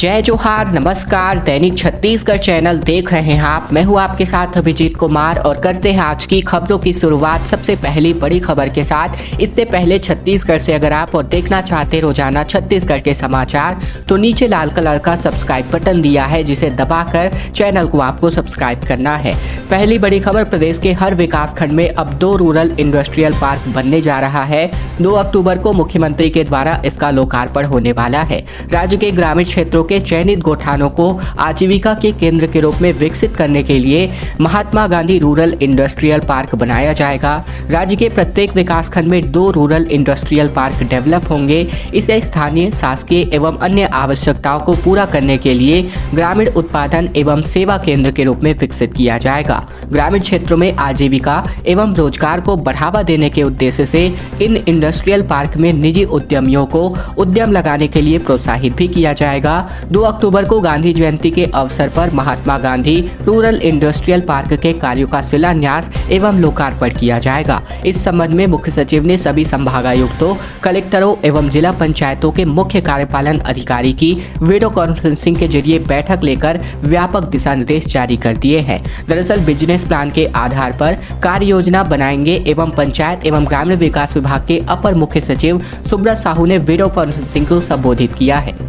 जय जोहार, नमस्कार। दैनिक छत्तीसगढ़ चैनल देख रहे हैं आप। मैं हूं आपके साथ अभिजीत कुमार और करते हैं आज की खबरों की शुरुआत सबसे पहली बड़ी खबर के साथ। इससे पहले छत्तीसगढ़ से अगर आप और देखना चाहते रोजाना छत्तीसगढ़ के समाचार तो नीचे लाल कलर का सब्सक्राइब बटन दिया है, जिसे दबाकर चैनल को आपको सब्सक्राइब करना है। पहली बड़ी खबर, प्रदेश के हर विकास खंड में अब 2 रूरल इंडस्ट्रियल पार्क बनने जा रहा है। 2 अक्टूबर को मुख्यमंत्री के द्वारा इसका लोकार्पण होने वाला है। राज्य के ग्रामीण क्षेत्रों के चयनित गोठानों को आजीविका के केंद्र के रूप में विकसित करने के लिए Mahatma Gandhi rural industrial park बनाया जाएगा। राज्य के प्रत्येक विकासखंड में 2 रूरल इंडस्ट्रियल पार्क डेवलप होंगे। इसे स्थानीय, शासकीय एवं अन्य आवश्यकताओं को पूरा करने के लिए ग्रामीण उत्पादन एवं सेवा केंद्र के रूप में विकसित किया जाएगा। ग्रामीण क्षेत्रों में आजीविका एवं रोजगार को बढ़ावा देने के उद्देश्य से इन इंडस्ट्रियल पार्क में निजी उद्यमियों को उद्यम लगाने के लिए प्रोत्साहित भी किया जाएगा। 2 अक्टूबर को गांधी जयंती के अवसर पर Mahatma Gandhi rural industrial park के कार्यों का शिलान्यास एवं लोकार्पण किया जाएगा। इस संबंध में मुख्य सचिव ने सभी संभागायुक्तों, कलेक्टरों एवं जिला पंचायतों के मुख्य कार्यपालन अधिकारी की वीडियो कॉन्फ्रेंसिंग के जरिए बैठक लेकर व्यापक दिशा निर्देश जारी कर दिए हैं। दरअसल बिजनेस प्लान के आधार पर कार्य योजना बनाएंगे एवं पंचायत एवं ग्रामीण विकास विभाग के अपर मुख्य सचिव सुब्रत साहू ने वीडियो कॉन्फ्रेंसिंग को संबोधित किया है।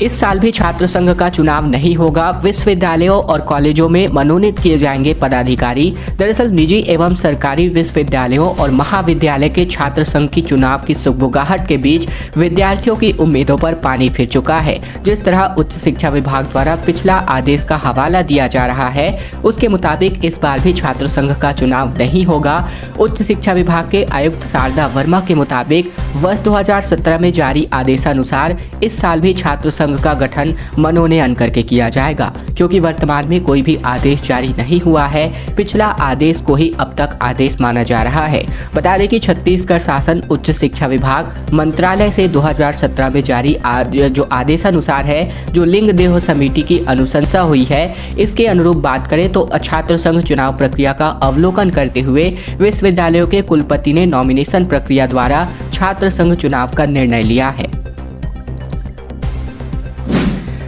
इस साल भी छात्र संघ का चुनाव नहीं होगा। विश्वविद्यालयों और कॉलेजों में मनोनीत किए जाएंगे पदाधिकारी। दरअसल निजी एवं सरकारी विश्वविद्यालयों और महाविद्यालय के छात्र संघ की चुनाव की सुगबुगाहट के बीच विद्यार्थियों की उम्मीदों पर पानी फिर चुका है। जिस तरह उच्च शिक्षा विभाग द्वारा पिछला आदेश का हवाला दिया जा रहा है, उसके मुताबिक इस बार भी छात्र संघ का चुनाव नहीं होगा। उच्च शिक्षा विभाग के आयुक्त शारदा वर्मा के मुताबिक वर्ष 2017 में जारी आदेशानुसार इस साल भी छात्र संघ का गठन मनोनयन करके किया जाएगा, क्योंकि वर्तमान में कोई भी आदेश जारी नहीं हुआ है। पिछला आदेश को ही अब तक आदेश माना जा रहा है। बता दें कि छत्तीसगढ़ शासन उच्च शिक्षा विभाग मंत्रालय से 2017 में जारी जो आदेशानुसार है, जो लिंग देह समिति की अनुशंसा हुई है, इसके अनुरूप बात करें तो छात्र संघ चुनाव प्रक्रिया का अवलोकन करते हुए विश्वविद्यालयों के कुलपति ने नॉमिनेशन प्रक्रिया द्वारा छात्र संघ चुनाव का निर्णय लिया है।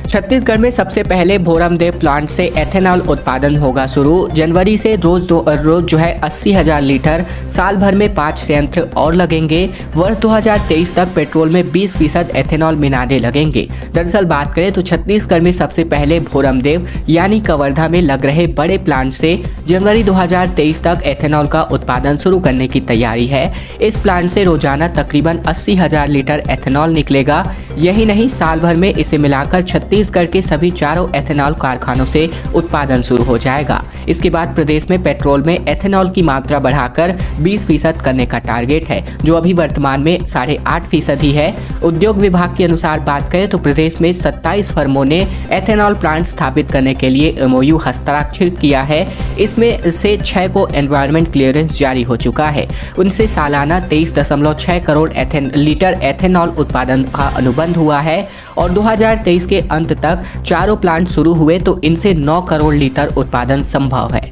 छत्तीसगढ़ में सबसे पहले भोरमदेव प्लांट से एथेनॉल उत्पादन होगा शुरू। जनवरी से रोज जो है 80,000 लीटर, साल भर में 5 संयंत्र और लगेंगे। वर्ष 2023 तक पेट्रोल में 20% एथेनॉल मिलाने लगेंगे। दरअसल बात करें तो छत्तीसगढ़ में सबसे पहले भोरमदेव यानी कवर्धा में लग रहे बड़े प्लांट से जनवरी 2023 तक एथेनॉल का उत्पादन शुरू करने की तैयारी है। इस प्लांट से रोजाना तकरीबन 80,000 लीटर एथेनॉल निकलेगा। यही नहीं, साल भर में इसे मिलाकर छत्तीसगढ़ के सभी 4 एथेनॉल कारखानों से उत्पादन शुरू हो जाएगा। इसके बाद प्रदेश में पेट्रोल में एथेनॉल की मात्रा बढ़ाकर 20% करने का टारगेट है, जो अभी वर्तमान में 8.5% ही है। उद्योग विभाग के अनुसार बात करें तो प्रदेश में 27 फर्मों ने एथेनॉल प्लांट स्थापित करने के लिए MOU हस्ताक्षरित किया है। इसमें से 6 को एनवायरमेंट क्लियरेंस जारी हो चुका है। उनसे सालाना 23.6 करोड़ लीटर एथेनॉल उत्पादन का अनुबंध हुआ है और 2023 के अंत तक 4 प्लांट शुरू हुए तो इनसे 9 करोड़ लीटर उत्पादन संभव है।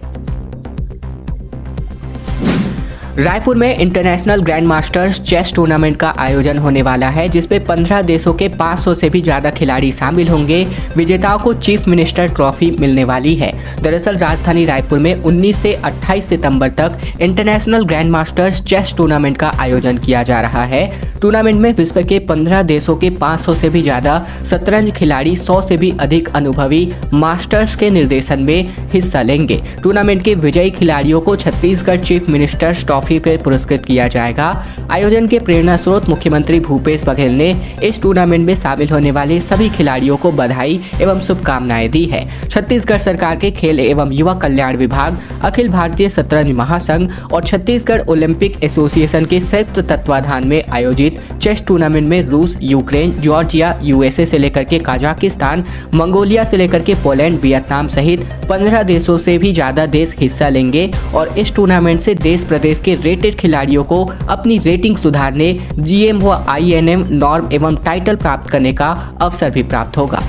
रायपुर में international grand masters chess tournament का आयोजन होने वाला है, जिसमें 15 देशों के 500 से भी ज़्यादा खिलाड़ी शामिल होंगे। विजेताओं को चीफ मिनिस्टर ट्रॉफी मिलने वाली है। दरअसल राजधानी रायपुर में 19 से 28 सितंबर तक international grand masters chess tournament का आयोजन किया जा रहा है। टूर्नामेंट में विश्व के 15 देशों के 500 से भी ज़्यादा शतरंज खिलाड़ी 100 से भी अधिक अनुभवी मास्टर्स के निर्देशन में हिस्सा लेंगे। टूर्नामेंट के विजयी खिलाड़ियों को छत्तीसगढ़ चीफ मिनिस्टर्स ट्रॉफी पर पुरस्कृत किया जाएगा। आयोजन के प्रेरणा स्रोत मुख्यमंत्री भूपेश बघेल ने इस टूर्नामेंट में शामिल होने वाले सभी खिलाड़ियों को बधाई एवं शुभकामनाएं दी है। छत्तीसगढ़ सरकार के खेल एवं युवा कल्याण विभाग, अखिल भारतीय शतरंज महासंघ और छत्तीसगढ़ ओलंपिक एसोसिएशन के संयुक्त तत्वाधान में आयोजित चेस टूर्नामेंट में रूस, यूक्रेन, जॉर्जिया, USA से लेकर के कजाकिस्तान, मंगोलिया से लेकर के पोलैंड, वियतनाम सहित 15 देशों से भी ज्यादा देश हिस्सा लेंगे और इस टूर्नामेंट से देश प्रदेश के रेटेड खिलाड़ियों को अपनी रेटिंग सुधारने, GM व INM नॉर्म एवं टाइटल प्राप्त करने का अवसर भी प्राप्त होगा।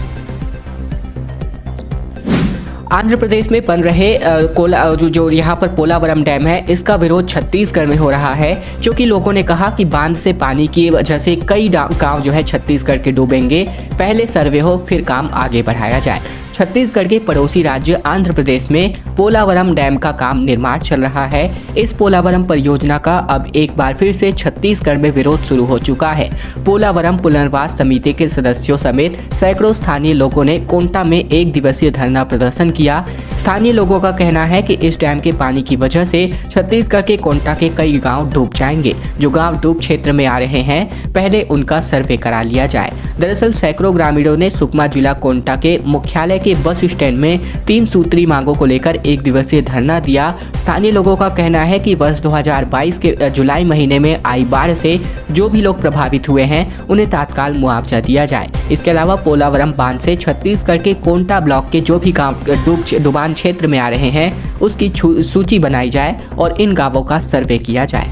आंध्र प्रदेश में बन रहे जो यहाँ पर पोलावरम डैम है, इसका विरोध छत्तीसगढ़ में हो रहा है, क्योंकि लोगों ने कहा कि बांध से पानी की वजह से कई गांव जो है छत्तीसगढ़ के डूबेंगे। पहले सर्वे हो फिर काम आगे बढ़ाया जाए। छत्तीसगढ़ के पड़ोसी राज्य आंध्र प्रदेश में पोलावरम डैम का काम निर्माण चल रहा है। इस पोलावरम परियोजना का अब एक बार फिर से छत्तीसगढ़ में विरोध शुरू हो चुका है। पोलावरम पुनर्वास समिति के सदस्यों समेत सैकड़ों स्थानीय लोगों ने कोंटा में एक दिवसीय धरना प्रदर्शन किया। स्थानीय लोगों का कहना है कि इस डैम के पानी की वजह से छत्तीसगढ़ के कोंटा के कई गांव डूब जाएंगे। जो गांव डूब क्षेत्र में आ रहे हैं, पहले उनका सर्वे करा लिया जाए। दरअसल सैकड़ों ग्रामीणों ने सुकमा जिला कोंटा के मुख्यालय के बस स्टैंड में 3 सूत्री मांगों को लेकर एक दिवसीय धरना दिया। स्थानीय लोगों का कहना है कि वर्ष 2022 के जुलाई महीने में आई बाढ़ से जो भी लोग प्रभावित हुए हैं, उन्हें तत्काल मुआवजा दिया जाए। इसके अलावा पोलावरम बांध से छत्तीसगढ़ के कोंटा ब्लॉक के जो भी गांव डुबान क्षेत्र में आ रहे हैं, उसकी सूची बनाई जाए और इन गांवों का सर्वे किया जाए।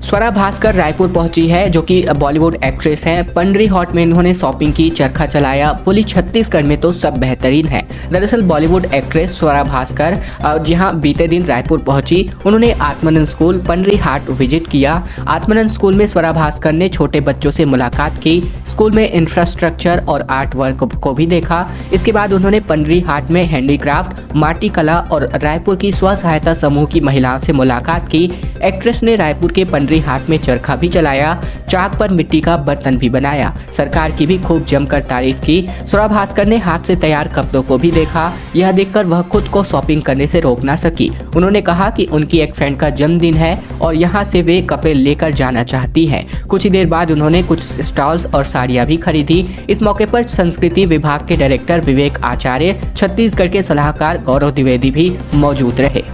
स्वरा भास्कर रायपुर पहुंची है, जो कि बॉलीवुड एक्ट्रेस हैं। पंडरी हॉट में इन्होंने शॉपिंग की, चरखा चलाया। बोली छत्तीसगढ़ में तो सब बेहतरीन है। दरअसल बॉलीवुड एक्ट्रेस स्वरा भास्कर जहां बीते दिन रायपुर पहुंची, उन्होंने आत्मानंद स्कूल पंडरी हाट विजिट किया। आत्मानंद स्कूल में स्वरा भास्कर ने छोटे बच्चों से मुलाकात की, स्कूल में इंफ्रास्ट्रक्चर और आर्ट वर्क को भी देखा। इसके बाद उन्होंने पंडरी हाट में हैंडीक्राफ्ट, माटी कला और रायपुर की स्व सहायता समूह की महिलाओं से मुलाकात की। एक्ट्रेस ने रायपुर के पंडरी हाट में चरखा भी चलाया, चाक पर मिट्टी का बर्तन भी बनाया। सरकार की भी खूब जमकर तारीफ की। स्वरा भास्कर ने हाथ से तैयार कपड़ों को भी देखा। यह देखकर वह खुद को शॉपिंग करने से रोक ना सकी। उन्होंने कहा कि उनकी एक फ्रेंड का जन्मदिन है और यहाँ से वे कपड़े लेकर जाना चाहती है। कुछ ही देर बाद उन्होंने कुछ स्टॉल्स और साड़ियाँ भी खरीदी। इस मौके पर संस्कृति विभाग के डायरेक्टर विवेक आचार्य, छत्तीसगढ़ के सलाहकार गौरव द्विवेदी भी मौजूद रहे।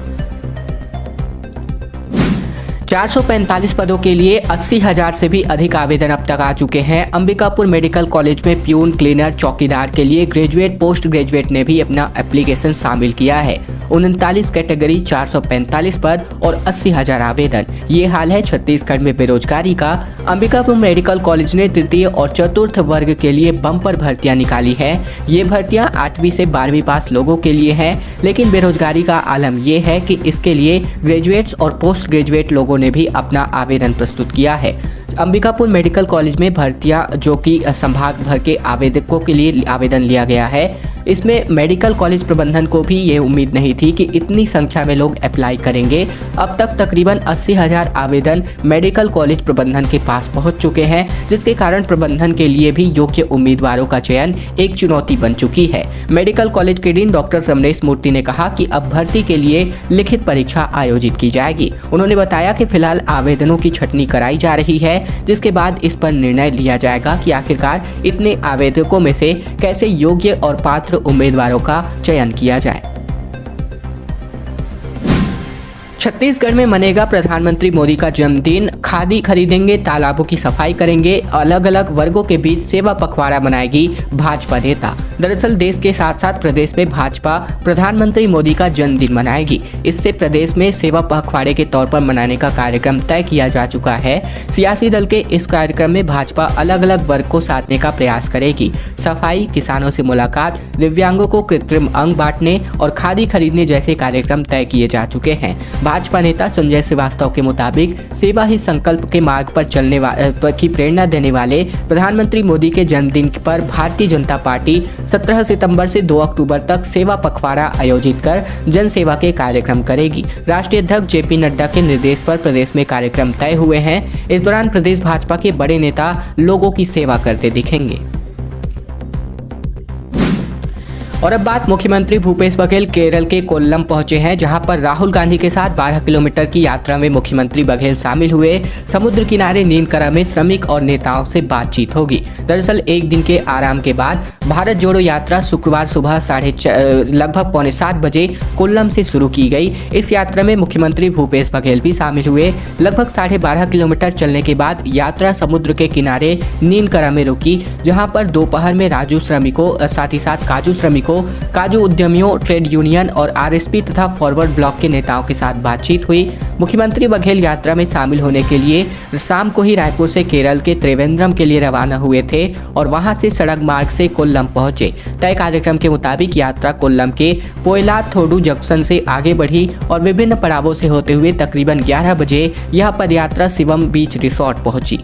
445 पदों के लिए 80,000 से भी अधिक आवेदन अब तक आ चुके हैं। अंबिकापुर मेडिकल कॉलेज में प्यून, क्लीनर, चौकीदार के लिए ग्रेजुएट, पोस्ट ग्रेजुएट ने भी अपना एप्लीकेशन शामिल किया है। 39 कैटेगरी, 445 पद और 80,000 आवेदन। ये हाल है छत्तीसगढ़ में बेरोजगारी का। अंबिकापुर मेडिकल कॉलेज ने तृतीय और चतुर्थ वर्ग के लिए बम्पर भर्तियां निकाली है। ये भर्तियां 8वीं से 12वीं पास लोगों के लिए है, लेकिन बेरोजगारी का आलम यह है कि इसके लिए ग्रेजुएट्स और पोस्ट ग्रेजुएट लोगों ने भी अपना आवेदन प्रस्तुत किया है। अंबिकापुर मेडिकल कॉलेज में भर्तियां जो कि संभाग भर के आवेदकों के लिए आवेदन लिया गया है। इसमें मेडिकल कॉलेज प्रबंधन को भी ये उम्मीद नहीं थी कि इतनी संख्या में लोग अप्लाई करेंगे। अब तक तकरीबन 80,000 आवेदन मेडिकल कॉलेज प्रबंधन के पास पहुंच चुके हैं, जिसके कारण प्रबंधन के लिए भी योग्य उम्मीदवारों का चयन एक चुनौती बन चुकी है। मेडिकल कॉलेज के डीन डॉक्टर समरेश मूर्ति ने कहा कि अब भर्ती के लिए लिखित परीक्षा आयोजित की जाएगी। उन्होंने बताया कि फिलहाल आवेदनों की छटनी कराई जा रही है, जिसके बाद इस पर निर्णय लिया जाएगा कि आखिरकार इतने आवेदकों में से कैसे योग्य और पात्र उम्मीदवारों का चयन किया जाए। छत्तीसगढ़ में मनेगा प्रधानमंत्री मोदी का जन्मदिन। खादी खरीदेंगे, तालाबों की सफाई करेंगे, अलग अलग वर्गों के बीच सेवा पखवाड़ा मनाएगी भाजपा नेता। दरअसल देश के साथ साथ प्रदेश में भाजपा प्रधानमंत्री मोदी का जन्मदिन मनाएगी। इससे प्रदेश में सेवा पखवाड़े के तौर पर मनाने का कार्यक्रम तय किया जा चुका है। सियासी दल के इस कार्यक्रम में भाजपा अलग अलग वर्ग को साधने का प्रयास करेगी। सफाई, किसानों से मुलाकात, दिव्यांगों को कृत्रिम अंग बांटने और खादी खरीदने जैसे कार्यक्रम तय किए जा चुके हैं। भाजपा नेता संजय श्रीवास्तव के मुताबिक सेवा ही संकल्प के मार्ग पर चलने की प्रेरणा देने वाले प्रधानमंत्री मोदी के जन्मदिन पर भारतीय जनता पार्टी 17 सितंबर से 2 अक्टूबर तक सेवा पखवाड़ा आयोजित कर जन सेवा के कार्यक्रम करेगी। राष्ट्रीय अध्यक्ष जेपी नड्डा के निर्देश पर प्रदेश में कार्यक्रम तय हुए हैं। इस दौरान प्रदेश भाजपा के बड़े नेता लोगों की सेवा करते दिखेंगे। और अब बात मुख्यमंत्री भूपेश बघेल केरल के कोल्लम पहुंचे हैं, जहां पर राहुल गांधी के साथ 12 किलोमीटर की यात्रा में मुख्यमंत्री बघेल शामिल हुए। समुद्र किनारे नीलकरा में श्रमिक और नेताओं से बातचीत होगी। दरअसल एक दिन के आराम के बाद भारत जोड़ो यात्रा शुक्रवार सुबह लगभग 6:45 बजे कोल्लम से शुरू की गई। इस यात्रा में मुख्यमंत्री भूपेश बघेल भी शामिल हुए। लगभग 12.5 किलोमीटर चलने के बाद यात्रा समुद्र के किनारे नीलकरा में रुकी, जहाँ पर दोपहर में साथ ही साथ काजू श्रमिकों को काजू उद्यमियों, ट्रेड यूनियन और आरएसपी तथा फॉरवर्ड ब्लॉक के नेताओं के साथ बातचीत हुई। मुख्यमंत्री बघेल यात्रा में शामिल होने के लिए शाम को ही रायपुर से केरल के त्रिवेंद्रम के लिए रवाना हुए थे और वहां से सड़क मार्ग से कोल्लम पहुंचे। तय कार्यक्रम के मुताबिक यात्रा कोल्लम के पोयलाथोडु जंक्शन से आगे बढ़ी और विभिन्न पड़ावों से होते हुए तकरीबन 11 बजे यह पदयात्रा शिवम बीच रिसोर्ट पहुंची।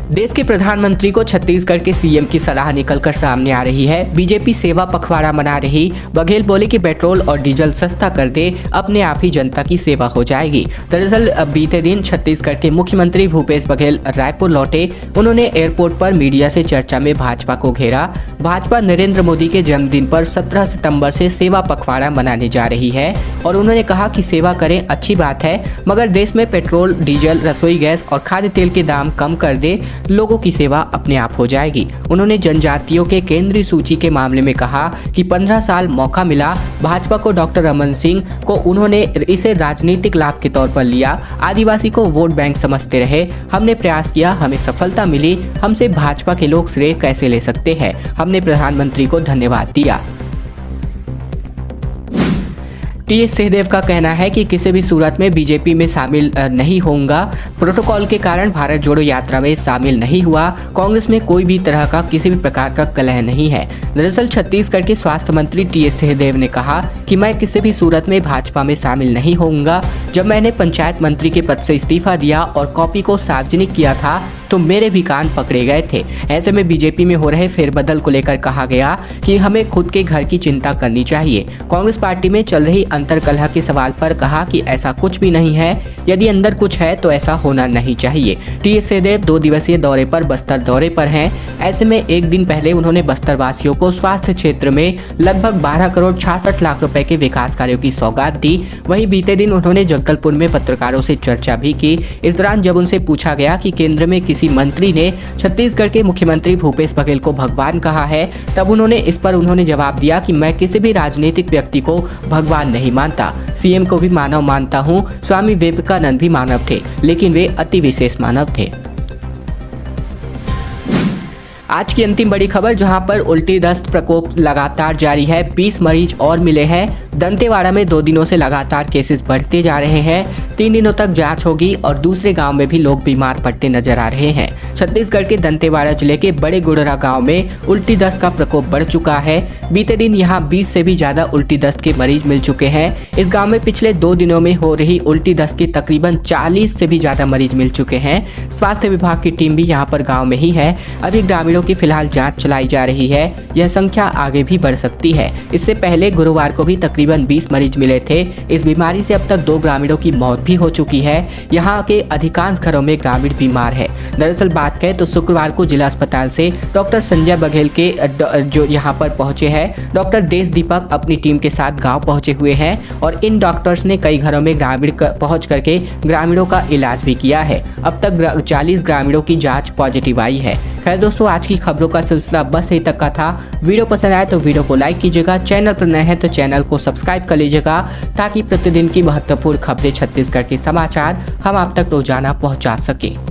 देश के प्रधानमंत्री को छत्तीसगढ़ के सीएम की सलाह निकलकर सामने आ रही है। बीजेपी सेवा पखवाड़ा मना रही। बघेल बोले कि पेट्रोल और डीजल सस्ता कर दे, अपने आप ही जनता की सेवा हो जाएगी। दरअसल बीते दिन छत्तीसगढ़ के मुख्यमंत्री भूपेश बघेल रायपुर लौटे। उन्होंने एयरपोर्ट पर मीडिया से चर्चा में भाजपा को घेरा। भाजपा नरेंद्र मोदी के जन्मदिन पर 17 सितंबर से सेवा पखवाड़ा मनाने जा रही है और उन्होंने कहा कि सेवा करें, अच्छी बात है, मगर देश में पेट्रोल, डीजल, रसोई गैस और खाद्य तेल के दाम कम कर दे, लोगों की सेवा अपने आप हो जाएगी। उन्होंने जनजातियों के केंद्रीय सूची के मामले में कहा कि 15 साल मौका मिला भाजपा को, डॉक्टर रमन सिंह को, उन्होंने इसे राजनीतिक लाभ के तौर पर लिया। आदिवासी को वोट बैंक समझते रहे। हमने प्रयास किया, हमें सफलता मिली। हमसे भाजपा के लोग श्रेय कैसे ले सकते हैं? हमने प्रधानमंत्री को धन्यवाद दिया। टीएस सिंहदेव का कहना है कि किसी भी सूरत में बीजेपी में शामिल नहीं होऊंगा। प्रोटोकॉल के कारण भारत जोड़ो यात्रा में शामिल नहीं हुआ। कांग्रेस में कोई भी तरह का किसी भी प्रकार का कलह नहीं है। दरअसल छत्तीसगढ़ के स्वास्थ्य मंत्री टीएस सिंहदेव ने कहा कि मैं किसी भी सूरत में भाजपा में शामिल नहीं होऊंगा। जब मैंने पंचायत मंत्री के पद से इस्तीफा दिया और कॉपी को सार्वजनिक किया था तो मेरे भी कान पकड़े गए थे। ऐसे में बीजेपी में हो रहे फेरबदल को लेकर कहा गया कि हमें खुद के घर की चिंता करनी चाहिए। कांग्रेस पार्टी में चल रही अंतर्कलह के सवाल पर कहा कि ऐसा कुछ भी नहीं है, यदि अंदर कुछ है तो ऐसा होना नहीं चाहिए। टीएस सिंहदेव 2 दिवसीय दौरे पर बस्तर दौरे पर हैं। ऐसे में एक दिन पहले उन्होंने बस्तर वासियों को स्वास्थ्य क्षेत्र में लगभग 12 करोड़ 66 लाख रुपए के विकास कार्यों की सौगात दी। वहीं बीते दिन उन्होंने जगदलपुर में पत्रकारों से चर्चा भी की। इस दौरान जब उनसे पूछा गया कि केंद्र में किसी मंत्री ने छत्तीसगढ़ के मुख्यमंत्री भूपेश बघेल को भगवान कहा है, तब उन्होंने जवाब दिया कि मैं किसी भी राजनीतिक व्यक्ति को भगवान नहीं मानता। सीएम को भी मानव मानता हूं। स्वामी विवेकानंद भी मानव थे, लेकिन वे अति विशेष मानव थे। आज की अंतिम बड़ी खबर, जहां पर उल्टी दस्त प्रकोप लगातार जारी है। 20 मरीज और मिले हैं। दंतेवाड़ा में 2 दिनों से लगातार केसेस बढ़ते जा रहे हैं। 3 दिनों तक जांच होगी और दूसरे गांव में भी लोग बीमार पड़ते नजर आ रहे हैं। छत्तीसगढ़ के दंतेवाड़ा जिले के बड़े गुड़रा गांव में उल्टी दस्त का प्रकोप बढ़ चुका है। बीते दिन यहां 20 से भी ज्यादा उल्टी दस्त के मरीज मिल चुके हैं। इस गाँव में पिछले 2 दिनों में हो रही उल्टी दस्त के तकरीबन 40 से भी ज्यादा मरीज मिल चुके हैं। स्वास्थ्य विभाग की टीम भी यहाँ पर गाँव में ही है। अभी ग्रामीणों की फिलहाल जांच चलाई जा रही है। यह संख्या आगे भी बढ़ सकती है। इससे पहले गुरुवार को भी तकरीबन 20 मरीज मिले थे। इस बीमारी से अब तक 2 ग्रामीणों की मौत भी हो चुकी है। यहाँ के अधिकांश घरों में ग्रामीण बीमार है। दरअसल बात करें तो शुक्रवार को जिला अस्पताल से डॉक्टर संजय बघेल के जो यहाँ पर पहुंचे हैं, डॉक्टर देश दीपक अपनी टीम के साथ गाँव पहुंचे हुए हैं और इन डॉक्टर्स ने कई घरों में ग्रामीण पहुँच करके ग्रामीणों का इलाज भी किया है। अब तक 40 ग्रामीणों की जाँच पॉजिटिव आई है। खैर दोस्तों, आज की खबरों का सिलसिला बस यहीं तक का था। वीडियो पसंद आए तो वीडियो को लाइक कीजिएगा। चैनल पर नए हैं तो चैनल को सब्सक्राइब कर लीजिएगा, ताकि प्रतिदिन की महत्वपूर्ण खबरें, छत्तीसगढ़ के समाचार हम आप तक रोजाना पहुंचा सकें।